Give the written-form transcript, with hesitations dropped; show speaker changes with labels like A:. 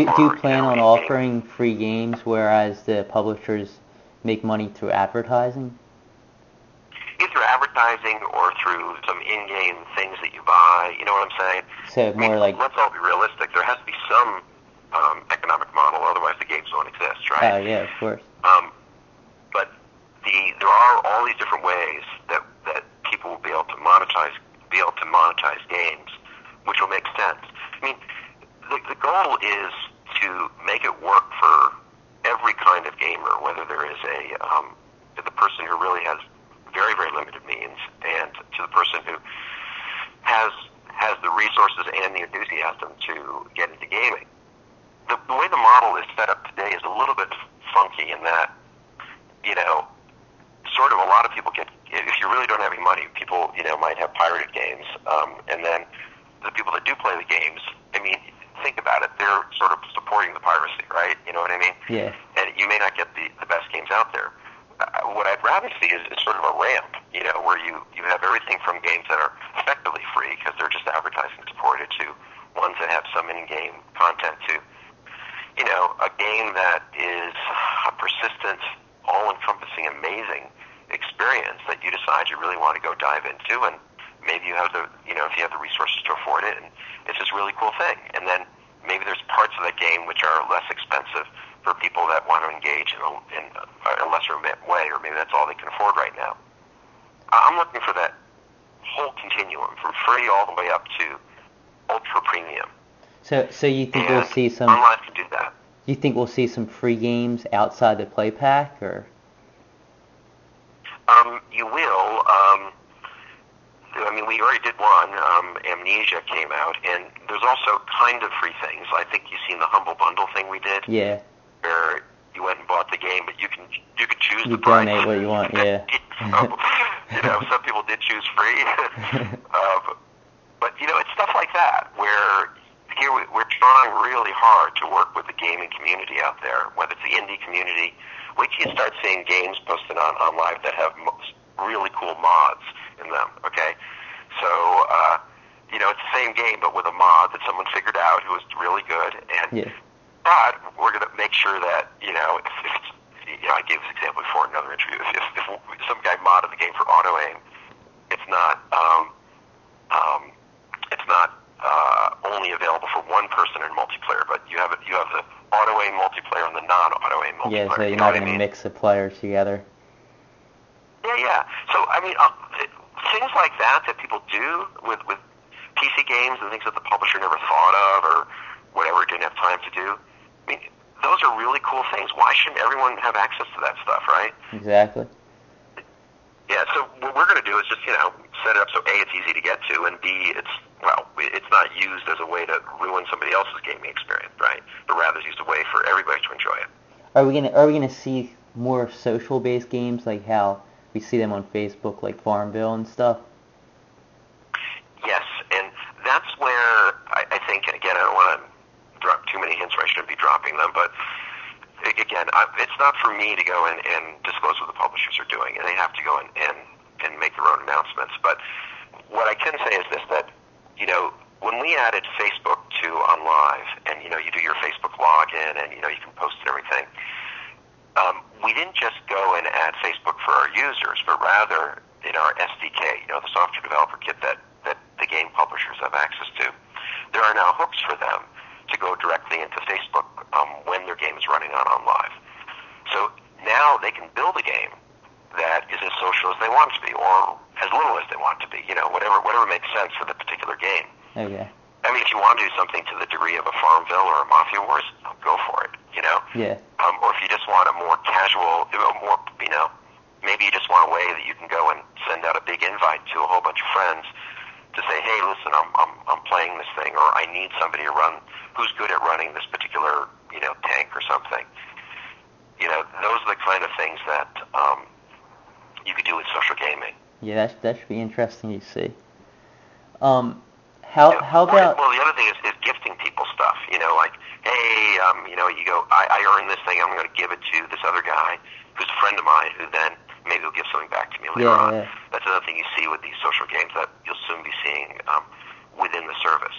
A: Do you
B: or
A: plan on
B: in-game.
A: offering free games, whereas the publishers make money through advertising?
B: Either advertising or through some in-game things that you buy. You know what I'm saying?
A: So
B: I mean,
A: more like,
B: let's all be realistic. There has to be some economic model, otherwise the games don't exist, right?
A: oh yeah, of course.
B: But there are all these different ways that people will be able to monetize games, which will make sense. I mean, the goal is to make it work for every kind of gamer, whether there is the person who really has very, very limited means, and to the person who has the resources and the enthusiasm to get into gaming. The way the model is set up today is a little bit funky in that, sort of a lot of people get, if you really don't have any money, people, might have pirated games, and then the people that do play the games, I mean, think about it, they're sort of supporting the piracy, right? You know what I mean?
A: Yeah.
B: And you may not get the best games out there. What I'd rather see is sort of a ramp, where you have everything from games that are effectively free because they're just advertising supported to ones that have some in-game content to, a game that is a persistent, all-encompassing, amazing experience that you decide you really want to go dive into, and maybe you have if you have the resources to afford it, and it's this really cool thing. And then maybe there's parts of that game which are less expensive for people that want to engage in a lesser way, or maybe that's all they can afford right now. I'm looking for that whole continuum, from free all the way up to ultra premium.
A: So you think we'll see some?
B: OnLive can do that.
A: You think we'll see some free games outside the play pack, or?
B: You will. I mean, we already did one. Amnesia came out, and there's also kind of free things. I think you've seen the Humble Bundle thing we did.
A: Yeah.
B: Where you went and bought the game, but you could choose
A: You
B: the price.
A: donate what you want, yeah.
B: Some people did choose free. But it's stuff like that where here we're trying really hard to work with the gaming community out there, whether it's the indie community. Wait till you start seeing games posted on OnLive that have really cool mods in them. Okay, so it's the same game but with a mod that someone figured out who was really good, and but we're going to make sure that if it's, I gave this example before in another interview. If some guy modded the game for auto aim, it's not only available for one person in multiplayer, but you have the auto aim multiplayer and the non-auto aim multiplayer.
A: Yeah, so you're not going to mix the players together.
B: Yeah. So I mean, things like that people do with PC games and things that the publisher never thought of or whatever, didn't have time to do. I mean, those are really cool things. Why shouldn't everyone have access to that stuff, right?
A: Exactly.
B: Yeah, so what we're going to do is just, set it up so A, it's easy to get to, and B, it's not used as a way to ruin somebody else's gaming experience, right? But rather it's used as a way for everybody to enjoy it.
A: Are we gonna see more social-based games like how we see them on Facebook, like Farmville and stuff?
B: Yes, and that's where I think, and again, I don't want to drop too many hints where I shouldn't be dropping them, but again, it's not for me to go and disclose what the publishers are doing, and they have to go and make their own announcements. But what I can say is this, that, when we added Facebook to OnLive, and, you do your Facebook login, and, you can post and everything, we didn't just go and add Facebook for our users, but rather in our SDK, the software developer kit that the game publishers have access to, there are now hooks for them to go directly into Facebook when their game is running on OnLive. So now they can build a game that is as social as they want it to be, or as little as they want it to be, whatever makes sense for the particular game.
A: Okay.
B: I mean, if you want to do something to the degree of a Farmville or a Mafia Wars, go for it,
A: Yeah.
B: Or if you just want a more casual, maybe you just want a way that you can go and send out a big invite to a whole bunch of friends to say, hey, listen, I'm playing this thing, or I need somebody to run who's good at running this particular, tank or something. Those are the kind of things that you could do with social gaming.
A: Yeah, that should be interesting to see. How about?
B: Well, the other thing is gifting people stuff. Like, hey, you go, I earned this thing, I'm going to give it to this other guy who's a friend of mine, who then maybe will give something back to me later on.
A: Yeah.
B: That's another thing you see with these social games that you'll soon be seeing within the service.